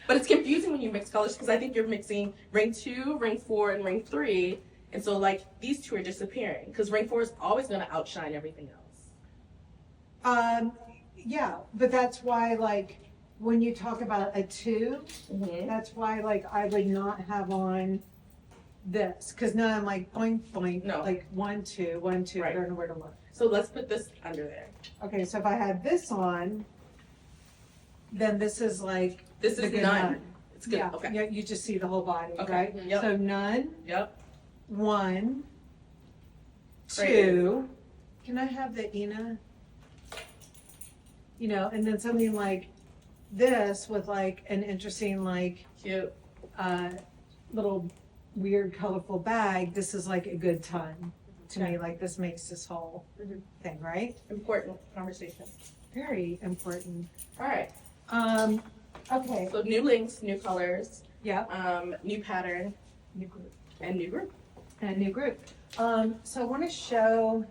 but it's confusing when you mix colors because I think you're mixing ring 2, ring 4, and ring 3, and so like these two are disappearing because ring 4 is always gonna outshine everything else. Yeah, but that's why like when you talk about a 2, Mm-hmm. that's why like I would not have on this because now I'm like boink boink, No. like 1 2 1 2. I Right. don't know where to look. So let's put this under there. Okay, so if I had this on, then this is like This the is good none. It's good. Yeah, Okay. yeah, you just see the whole body, Okay. right? Yep. So none, Yep. 1, Great. 2. Can I have the Ina? And then something like this with like an interesting like Cute. little weird colorful bag. This is like a good ton to me. Okay. Like this makes this whole Mhm. thing, right? Important conversation. Very important. All right. Okay. So new links, new colors, Yeah. new pattern, New group. and new group. And a new group. So I want to show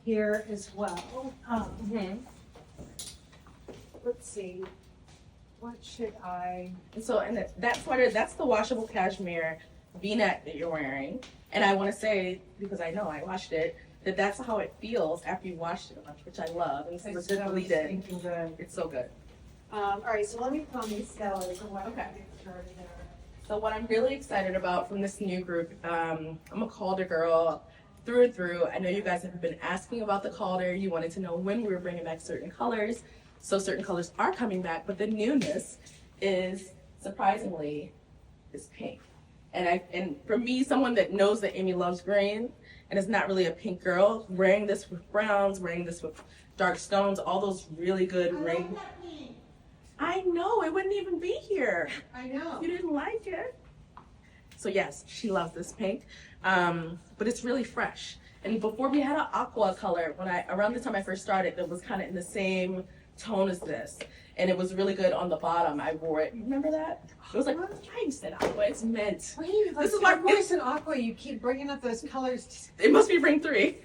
here as well. Mm-hmm. Let's see. What should I? And so, and that sweater, that's the washable cashmere V-neck that you're wearing. And I want to say, because I know I washed it, that that's how it feels after you washed it a bunch, which I love. And this is a good bleed-in. thinking good. It's so good. All right, so let me put on these colors and what Okay. I get started there. So what I'm really excited about from this new group, I'm a Calder girl through and through. I know you guys have been asking about the Calder. You wanted to know when we were bringing back certain colors. So certain colors are coming back, but the newness is surprisingly is pink. And for me, someone that knows that Amy loves green and is not really a pink girl, wearing this with browns, wearing this with dark stones, all those really good ring. I know, it wouldn't even be here. I know. You didn't like it. So yes, she loves this pink, but it's really fresh. And before we had an aqua color, around the time I first started, it was kind of in the same tone as this, and it was really good on the bottom. I wore it. You remember that? It was like, I said aqua. It's mint. Wait, This is my like- voice in aqua. You keep bringing up those colors. It must be ring 3.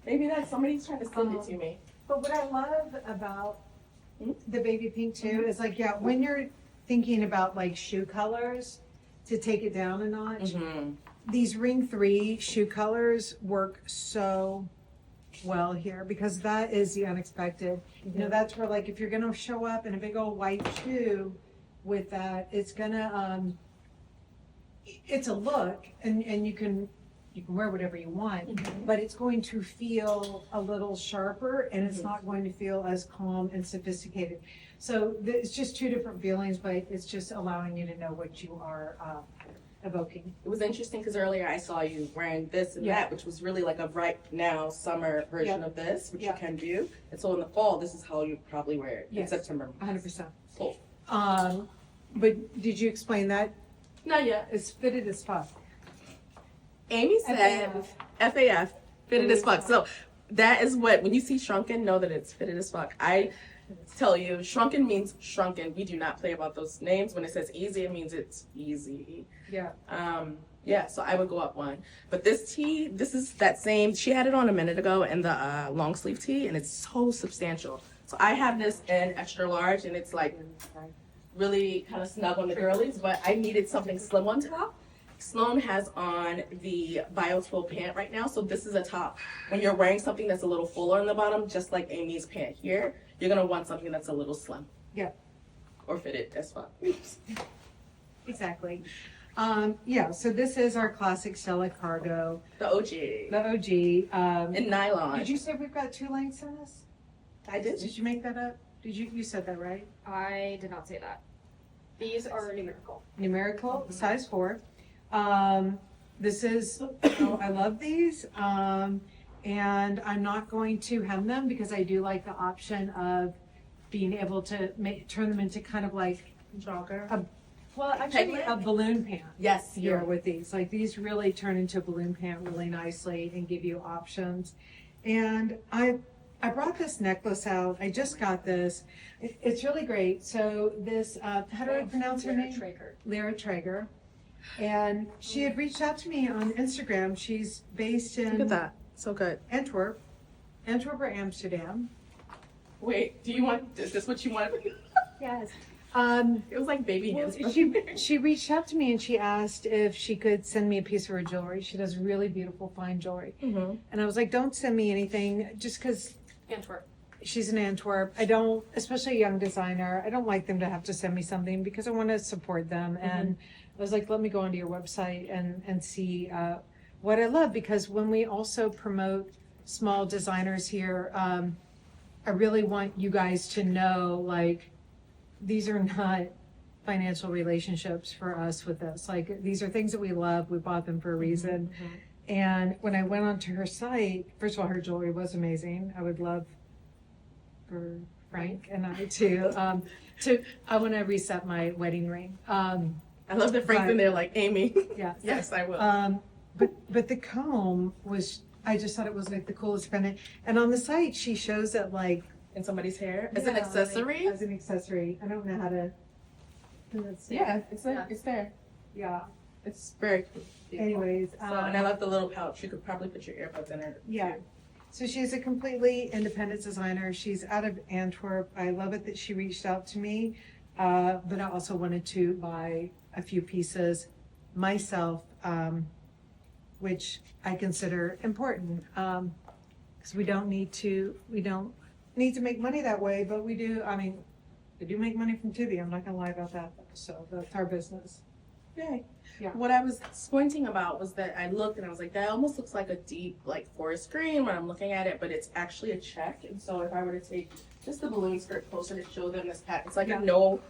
Maybe that's somebody's trying to send it to me. But what I love about Hmm? the baby pink too is like, yeah, when you're thinking about like shoe colors to take it down a notch, Mm-hmm. these ring 3 shoe colors work so well here because that is the unexpected. That's where like if you're gonna show up in a big old white shoe with that, it's gonna it's a look and you can wear whatever you want, but it's going to feel a little sharper and it's not going to feel as calm and sophisticated. So it's just two different feelings, but it's just allowing you to know what you are evoking. It was interesting because earlier I saw you wearing this and Yeah. that, which was really like a right now summer version Yeah. of this, which Yeah. you can do. And so in the fall, this is how you probably wear it Yes. in September. 100%. Cool. But did you explain that? Not yet. It's fitted as fuck. Amy said FAF, fitted as fuck. So that is what, when you see shrunken, know that it's fitted as fuck. I tell you, shrunken means shrunken. We do not play about those names. When it says easy, it means it's easy. Yeah. Yeah, so I would go up one. But this tee, this is that same, she had it on a minute ago in the long sleeve tee, and it's so substantial. So I have this in extra large, and it's like really kind of snug on the girlies, but I needed something slim on top. Sloan has on the Biotwill pant right now, so this is a top. When you're wearing something that's a little fuller on the bottom, just like Amy's pant here, you're gonna want something that's a little slim. Yeah. Or fitted as well. Exactly. Yeah, so this is our classic Stella cargo, The OG. the OG. And nylon. Did you say we've got 2 lengths in this? I did. Did you make that up? You said that right? I did not say that. These are numerical. Numerical, size 4. This is, I love these. And I'm not going to hem them because I do like the option of being able to turn them into kind of like Jogger. well, actually Peglet? a balloon pant. Yes. Here with these. Like these really turn into a balloon pant really nicely and give you options. And I brought this necklace out. I just got this. It's really great. So this, how do I pronounce her name? Traeger. Lyra Traeger. And she had reached out to me on Instagram. She's based in Look at that. So good. Antwerp or Amsterdam. Wait, is this what you want? Yes. It was like baby hands. She reached out to me and she asked if she could send me a piece of her jewelry. She does really beautiful, fine jewelry. Mm-hmm. And I was like, don't send me anything just because Antwerp. she's in Antwerp. I don't, especially a young designer, I don't like them to have to send me something because I want to support them. And I was like, let me go onto your website and see what I love, because when we also promote small designers here, I really want you guys to know, like, these are not financial relationships for us with this. Like, these are things that we love. We bought them for a reason. And when I went onto her site, first of all, her jewelry was amazing. I would love for Frank and I I want to reset my wedding ring. I love that Frank's in there like Amy. Yeah. Yes, I will. But the comb was, I just thought it was like the coolest pendant. And on the site, she shows it like In somebody's hair as an yeah, accessory. like, as an accessory. I don't know how to. Let's see. Yeah, it's there. Yeah. It's very cool. Anyways, So, and I love the little pouch. You could probably put your earbuds in it. yeah. too. So she's a completely independent designer. She's out of Antwerp. I love it that she reached out to me, but I also wanted to buy a few pieces myself, which I consider important, because we don't need to make money that way, but we do. I mean, we do make money from Tubi. I'm not gonna lie about that. So that's our business. Yay. Yeah. What I was squinting about was that I looked and I was like, that almost looks like a deep, like forest green when I'm looking at it, but it's actually a check. And so if I were to take just the balloon skirt closer to show them this pattern, it's like Yeah. a no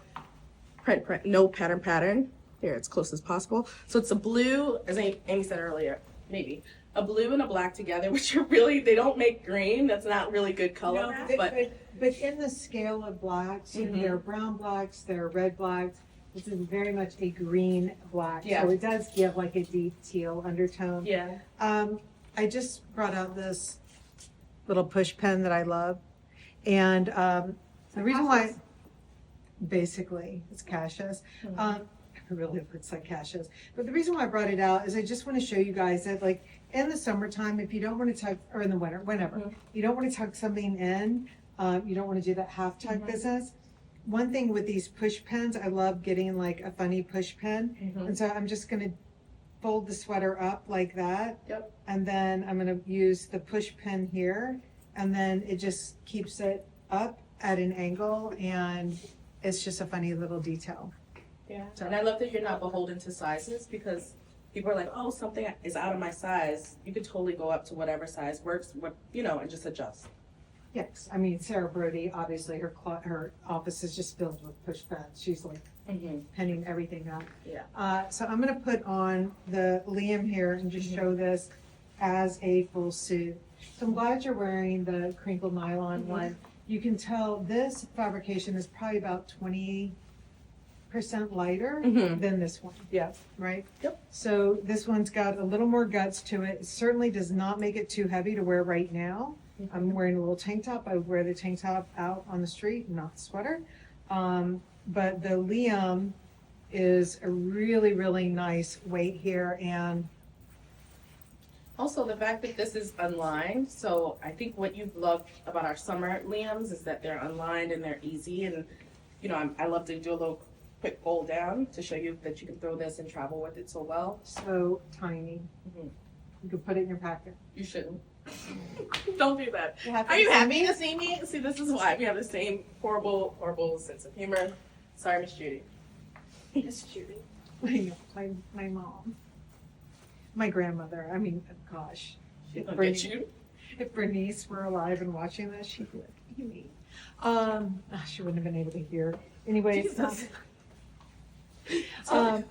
print, no pattern. Here, it's close as possible. So it's a blue, as Amy said earlier, maybe a blue and a black together, which are really, they don't make green. That's not really good color. No, but in the scale of blacks, you know, Mhm. there are brown blacks, there are red blacks. This is very much a green black. Yeah. So it does give like a deep teal undertone. yeah. I just brought out this little push pen that I love. And the reason why, basically, it's Cassius. It really looks like Cassius. But the reason why I brought it out is I just want to show you guys that, like, in the summertime, if you don't want to tuck, or in the winter, whenever, you don't want to tuck something in, you don't want to do that half tuck business. One thing with these push pens, I love getting like a funny push pen. And so I'm just going to fold the sweater up like that. Yep. And then I'm going to use the push pin here. And then it just keeps it up at an angle. And it's just a funny little detail. Yeah. So- And I love that you're not beholden to sizes, because people are like, oh, something is out of my size. You could totally go up to whatever size works, and just adjust. Yes. I mean, Sarah Brody, obviously her office is just filled with push pens. She's like penning everything up. Yeah. So I'm going to put on the Liam here and just show this as a full suit. So I'm glad you're wearing the crinkled nylon one. You can tell this fabrication is probably about 20% lighter than this one. Yeah. Right? Yep. So this one's got a little more guts to it. It certainly does not make it too heavy to wear right now. I'm wearing a little tank top. I wear the tank top out on the street, not the sweater. But the Liam is a really, really nice weight here. And Also, the fact that this is unlined. So I think what you've loved about our summer Liams is that they're unlined and they're easy. And, I love to do a little quick fold down to show you that you can throw this and travel with it so well. So tiny. Mhm. You can put it in your pocket. You shouldn't. Don't do that. You have Are you to- happy to see me? See, this is why we have the same horrible, horrible sense of humor. Sorry, Miss Judy. Miss Judy. My mom. My grandmother. I mean, gosh. She's gonna Bernice- get you. If Bernice were alive and watching this, she'd be like, Amy. She wouldn't have been able to hear. Anyway, Jesus. um,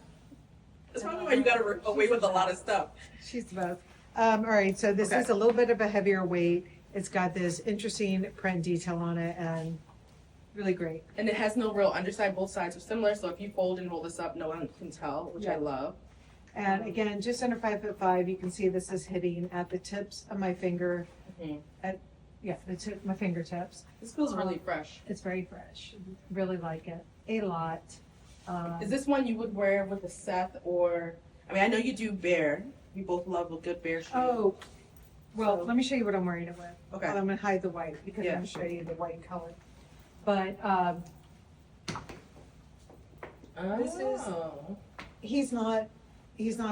That's probably why you got away with a lot of stuff. she's the best. All right, so this Okay. is a little bit of a heavier weight. It's got this interesting print detail on it and really great. And it has no real underside. Both sides are similar, so if you fold and roll this up, no one can tell, which I Yeah. love. And again, just under 5'5", you can see this is hitting at the tips of my finger. Mhm. My fingertips. This feels really fresh. It's very fresh. Really like it a lot. Is this one you would wear with a Seth or? I mean, I know you do bear. We both love a good bear shoe. Oh, well, So- let me show you what I'm wearing it with. Okay. I'm gonna hide the white because Yeah. I'm gonna show you the white color. But this is- Oh. he's not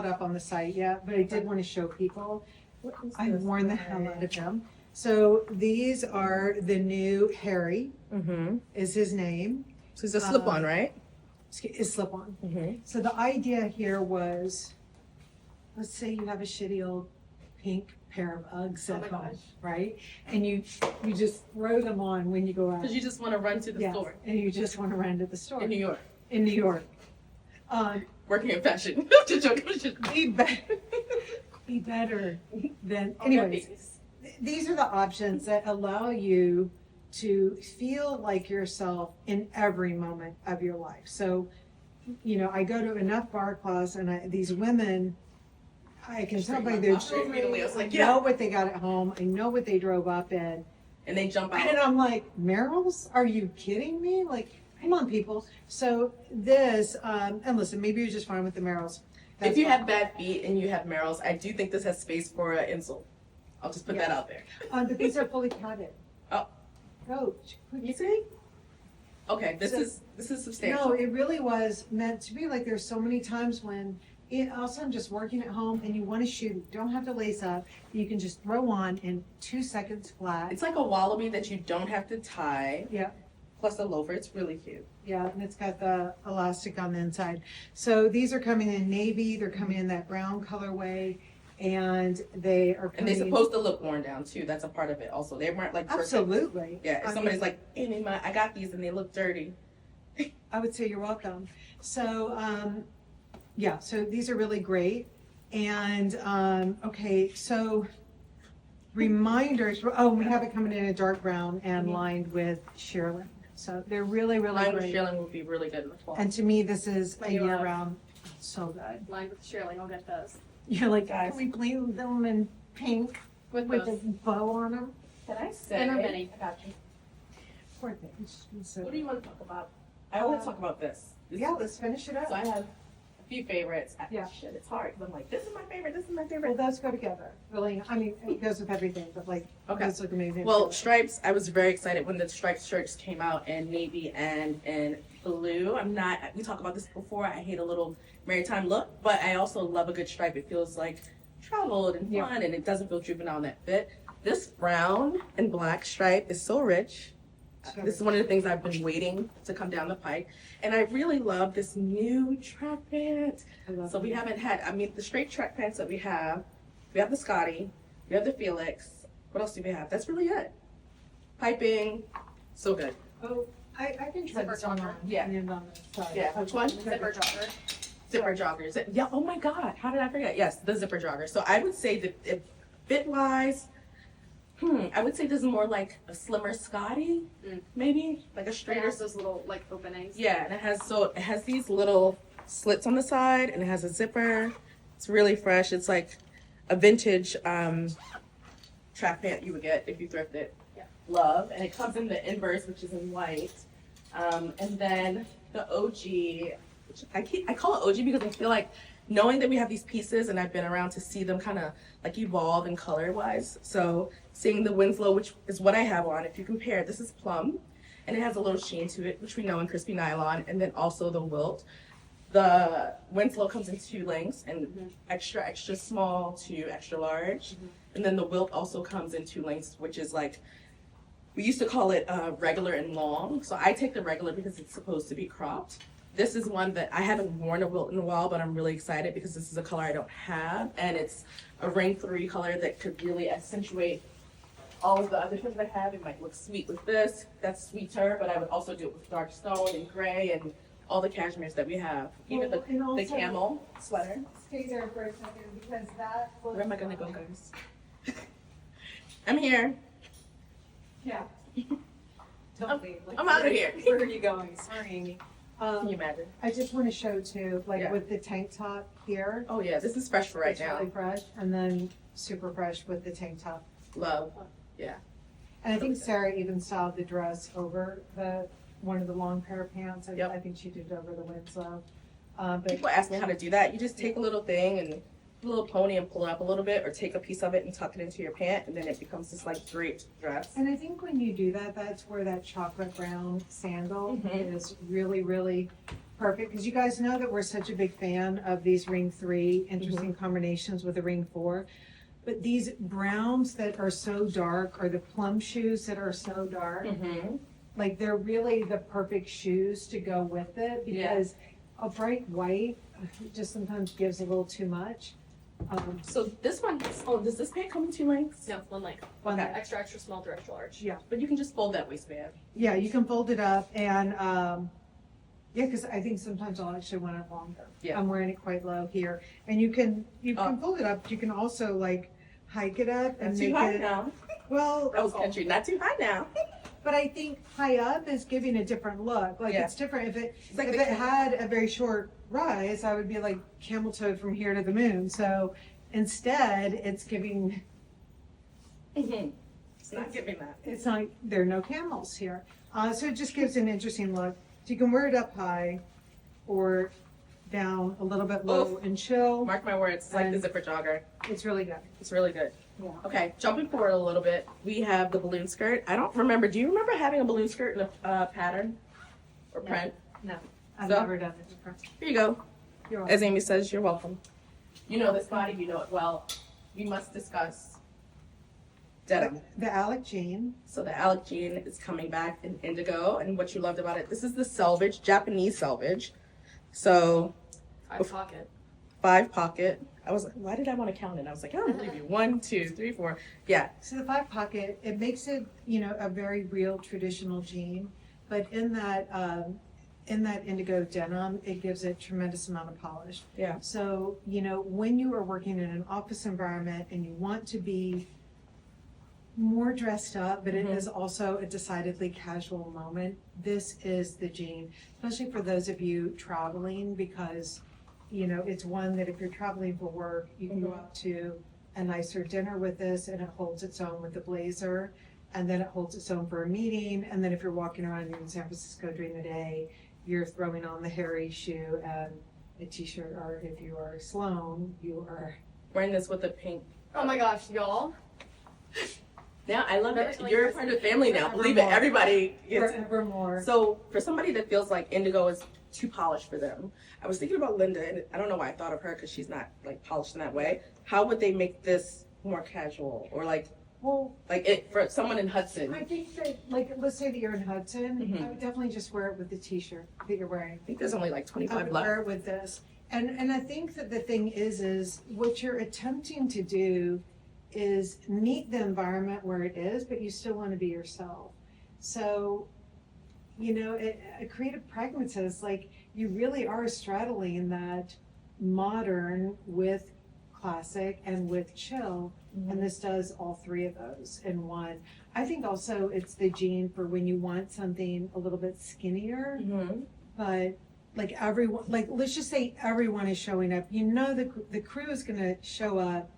up on the site yet, but I did want to show people. I've worn the hell out of him. So these are the new Harry Mm-hmm. is his name. So it's a slip-on, right? Is slip on. Mm-hmm. So the idea here was, let's say you have a shitty old pink pair of Uggs Oh at my home, gosh. right? And you just throw them on when you go out. Because you just want to run to the Yes, store and you just want to run to the store in New York, in New York. working in fashion. Just joking. Be better, be better than. I'll get Anyways, these. these are the options that allow you to feel like yourself in every moment of your life. So, I go to enough bar class, and these women, I can tell by their jewelry, I was like, I know what they got at home, I know what they drove up in, And they jump and out. I'm like, Merrill's? Are you kidding me? Like, come on, people. So this, and listen, maybe you're just fine with the Merrill's. That's If you fine. have bad feet and you have Merrill's, I do think this has space for an insole. I'll just put that Yeah. out there. But these are fully padded. Oh. Coach. You see? Okay, this So- is substantial. No, it really was meant to be. Like, there's so many times when also I'm just working at home and you want to shoot, you don't have to lace up. You can just throw on in 2 seconds flat. It's like a wallaby that you don't have to tie. Yeah. Plus a loafer. It's really cute. Yeah, and it's got the elastic on the inside. So these are coming in navy, they're coming in that brown colorway, and they are And coming. they're supposed to look worn down too. That's a part of it also. They weren't like perfect. Absolutely. Yeah, if I somebody's mean, like, Amy, I got these and they look dirty. I would say you're welcome. So, yeah, so these are really great. And, okay, so reminders, we have it coming in a dark brown and Mhm. lined with shearling. So they're really, really Mine with great. shearling would be really good in the fall. And to me, this is a When you, year round, so good. Lined with Shirley, I'll get those. You're like, Guys. can we bleed them in pink With with a those. bow on them? Can I say? And a mini. I got you. Poor things. So, What do you want to talk about? I want to talk about this. yeah, let's finish it So up. I have a few favorites. Yeah. Shit, it's hard because I'm like, this is my favorite. This is my Well, favorite. those go together. Really, I mean, it goes with everything, but like, Okay. those look amazing. Well, stripes. I was very excited when the striped shirts came out in navy and in blue. I'm not. We talked about this before. I hate a little maritime look, but I also love a good stripe. It feels like traveled and Yeah. fun, and it doesn't feel juvenile in that fit. This brown and black stripe is so rich. This is one of the things I've been waiting to come down the pike. And I really love this new track pant. I love So we it. haven't had, the straight track pants that we have the Scotty, we have the Felix. What else do we have? That's really it. Piping, so good. Oh, I can try Zipper this one jogger. on. Yeah. And on the side. Yeah, which one? Zipper jogger. Zipper joggers. Yeah, oh my God, how did I forget? Yes, the zipper jogger. So I would say that fit-wise, I would say this is more like a slimmer Scotty, Mm. maybe? Like a It straighter. has those little like openings. Yeah, and it has these little slits on the side, and it has a zipper. It's really fresh. It's like a vintage track pant you would get if you thrift it. Yeah. Love, and it comes in the inverse, which is in white, and then the OG. Which I call it OG because I feel like knowing that we have these pieces, and I've been around to see them kind of like evolve in color wise. So seeing the Winslow, which is what I have on, if you compare, this is plum. and it has a little sheen to it, which we know in crispy nylon, and then also the wilt. The Winslow comes in 2 lengths, and extra small to extra large. And then the wilt also comes in 2 lengths, which is like, we used to call it regular and long. So I take the regular because it's supposed to be cropped. This is one that I haven't worn a wilt in a while, but I'm really excited because this is a color I don't have. And it's a ring 3 color that could really accentuate all of the other things I have. It might look sweet with this. That's sweeter, but I would also do it with dark stone and gray and all the cashmeres that we have. Even Well, and the also- camel sweater. Stay there for a second because that. Where am I gonna go, guys? I'm here. Yeah. Don't leave. Like, I'm outta here. Where are you going? Sorry, Amy. Can you imagine? I just want to show too, like Yeah. with the tank top here. Oh yeah, this is fresh for right It's now. really fresh, and then super fresh with the tank top. Love. Yeah. And I think Sarah even styled the dress over one of the long pair of pants. Yep. I think she did it over the Winslow. But People ask me how to do that. You just take a little thing and a little pony and pull it up a little bit, or take a piece of it and tuck it into your pant, and then it becomes this like draped dress. and I think when you do that, that's where that chocolate brown sandal Mhm. is really, really perfect. Because you guys know that we're such a big fan of these ring 3 interesting combinations with the ring 4. But these browns that are so dark, or the plum shoes that are so dark, Mm-hmm. like they're really the perfect shoes to go with it, Yeah. because a bright white just sometimes gives a little too much. So this one, does this pant come in 2 lengths? No, 1 length. One Okay. that- Extra, extra small to extra large. Yeah, But you can just fold that waistband. yeah, you can fold it up, and yeah, because I think sometimes I'll actually want it longer. Yeah. I'm wearing it quite low here, and you can Oh. fold it up. You can also like hike it up and Not make too high it. now. Well, That was country. Not too high now. but I think high up is giving a different look. Like Yeah. it's different. It's like If the it had a very short rise, I would be like camel toed from here to the moon. So instead, it's giving. Mm-hmm. It's not giving that. It's not. There are no camels here, so it just gives an interesting look. So you can wear it up high, or down a little bit low Oof. and chill. Mark my words. It's like the And- zipper jogger. It's really good. It's really good. Yeah. Okay, jumping forward a little bit, we have the balloon skirt. I don't remember. Do you remember having a balloon skirt in a pattern or No. print? No, I've So- never done it before. Here you go. You're As welcome. Amy says, you're welcome. You know this body, you know it well. We must discuss denim. The Alec Jean. So the Alec jean is coming back in indigo, and what you loved about it, this is the selvage, Japanese selvage. So 5 pocket. 5 pocket. I was like, why did I want to count it? I was like, I don't believe you. 1, 2, 3, 4. Yeah. So the 5 pocket, it makes it, a very real traditional jean, but in that indigo denim, it gives it tremendous amount of polish. Yeah. So, when you are working in an office environment and you want to be more dressed up, but it Mhm. is also a decidedly casual moment, this is the jean, especially for those of you traveling, because, it's one that if you're traveling for work, you can go Mhm. out to a nicer dinner with this, and it holds its own with the blazer, and then it holds its own for a meeting, and then if you're walking around in San Francisco during the day, you're throwing on the hairy shoe and a t-shirt, or if you are Sloan, you are. Wearing this with a pink. Oh my gosh, y'all. Now I love Never it. like You're a this. part of the family now. Believe it. Forevermore. Everybody gets. Forevermore. So for somebody that feels like indigo is too polished for them, I was thinking about Linda, and I don't know why I thought of her because she's not like polished in that way. How would they make this more casual, or like Well, it for someone in Hudson? I think that, like, let's say that you're in Hudson, Mhm. I would definitely just wear it with the t-shirt that you're wearing. I think there's only like I 25 would left. wear it with this. And I think that the thing is what you're attempting to do is meet the environment where it is, but you still want to be yourself. So, a creative pragmatist, like, you really are straddling that modern with classic and with chill. And this does all 3 of those in one. I think also it's the jean for when you want something a little bit skinnier, Mm-hmm. but like everyone, like let's just say everyone is showing up. The crew is going to show up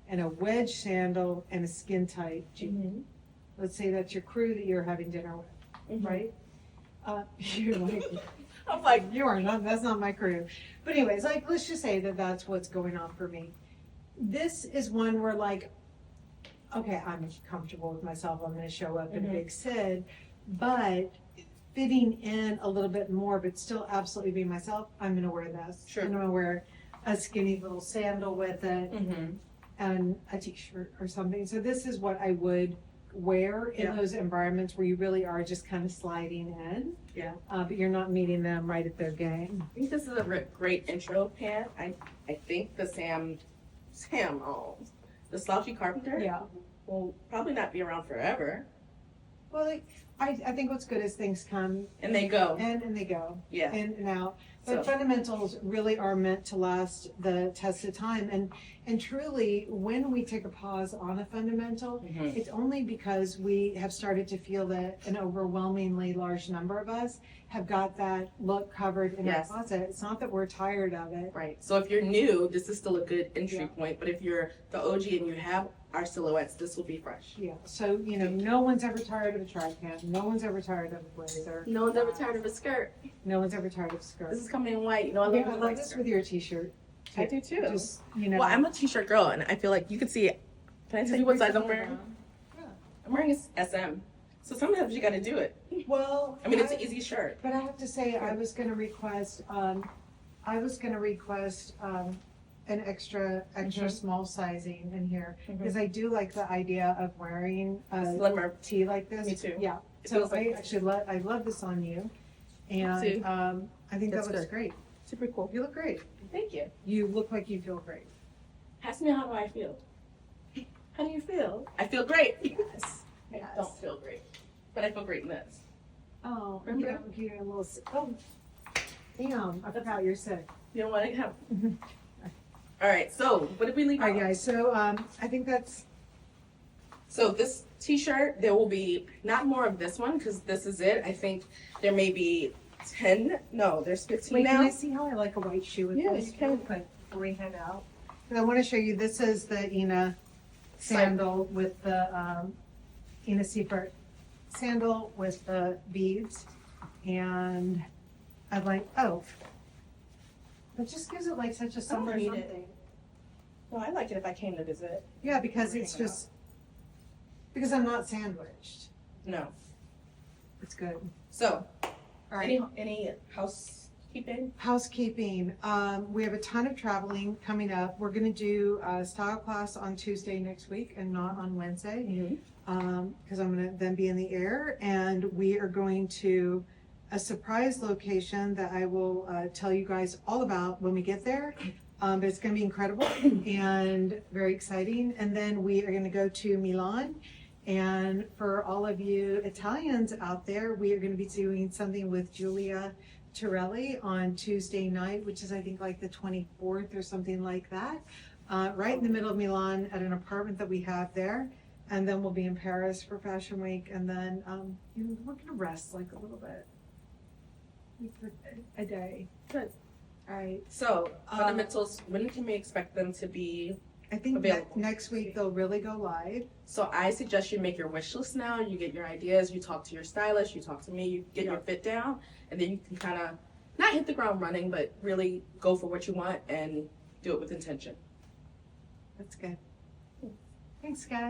in a wedge sandal and a skin tight jean. Let's say that's your crew that you're having dinner with, Mm-hmm. right? You're like, I'm like, you are not. That's not my crew. But anyways, like let's just say that that's what's going on for me. This is one where like, okay, I'm comfortable with myself. I'm going to show up in a Mhm. big Sid, but fitting in a little bit more, but still absolutely be myself, I'm gonna wear this. Sure. And I'm gonna wear a skinny little sandal with it Mm-hmm. and a t-shirt or something. So this is what I would wear in Yeah. those environments where you really are just kind of sliding in. Yeah. But you're not meeting them right at their game. I think this is a great intro pant. I think the the slouchy carpenter Yeah. will probably not be around forever. Well, like, I think what's good is things come And they go. in and they go. Yeah. In and out. So- But fundamentals really are meant to last the test of time. And truly, when we take a pause on a fundamental, Mhm. it's only because we have started to feel that an overwhelmingly large number of us have got that look covered in Yes. our closet. It's not that we're tired of it. Right. So if you're new, this is still a good entry Yeah. point. But if you're the OG and you have our silhouettes, this will be fresh. Yeah. So, no one's ever tired of a track pant. No one's ever tired of a blazer. No one's ever tired of a skirt. No one's ever tired of a skirt. This is coming in white. I Yeah, I love love this with your t-shirt. I do too. Just, Well, I'm a t-shirt girl, and I feel like you can see it. Can I tell you what size I'm wearing? I'm wearing a SM. So sometimes you got to do it. Well, I mean, it's an easy shirt. But I have to say, I was going to request, an extra Mhm. small sizing in here Mhm. because I do like the idea of wearing a Slimmer. tee like this. Me too. Yeah. It So feels like- I love this on you, and too. I think That's that looks good. great. Super cool. You look great. Thank you. You look like you feel great. Ask me how do I feel. How do you feel? I feel great. Yes. I Yes. don't feel great, but I feel great in this. Oh, Remember? you're a little. Oh, damn! I forgot you're sick. You don't want to have. All right. So what did we leave All right, out? guys. So I think that's. So this T-shirt, there will be not more of this one because this is it. I think there may be 10. No, there's 15 Wait, now. can I see how I like a white shoe with Yeah, this? you can. But bring it out. And I want to show you. This is the Ina sandal with the Ina Seifert sandal with the beads, and I like. Oh, it just gives it like such a summer hate something. it. Well, I like it if I came to visit. Yeah, because Bring it's it just because I'm not sandwiched. No. It's good. So, All right. any housekeeping? Housekeeping. We have a ton of traveling coming up. We're going to do a style class on Tuesday next week and not on Wednesday because I'm going to then be in the air. And we are going to a surprise location that I will tell you guys all about when we get there. But it's going to be incredible and very exciting. And then we are going to go to Milan. And for all of you Italians out there, we are going to be doing something with Julia Torelli on Tuesday night, which is I think like the 24th or something like that, right in the middle of Milan at an apartment that we have there. And then we'll be in Paris for Fashion Week, and then we're gonna rest like a little bit, like for a day. Good. All right. So, fundamentals, when can we expect them to be? I think Available. next week they'll really go live. So I suggest you make your wish list now. You get your ideas, you talk to your stylist, you talk to me, you get your fit down, and then you can kind of not hit the ground running, but really go for what you want and do it with intention. That's good. Thanks, guys.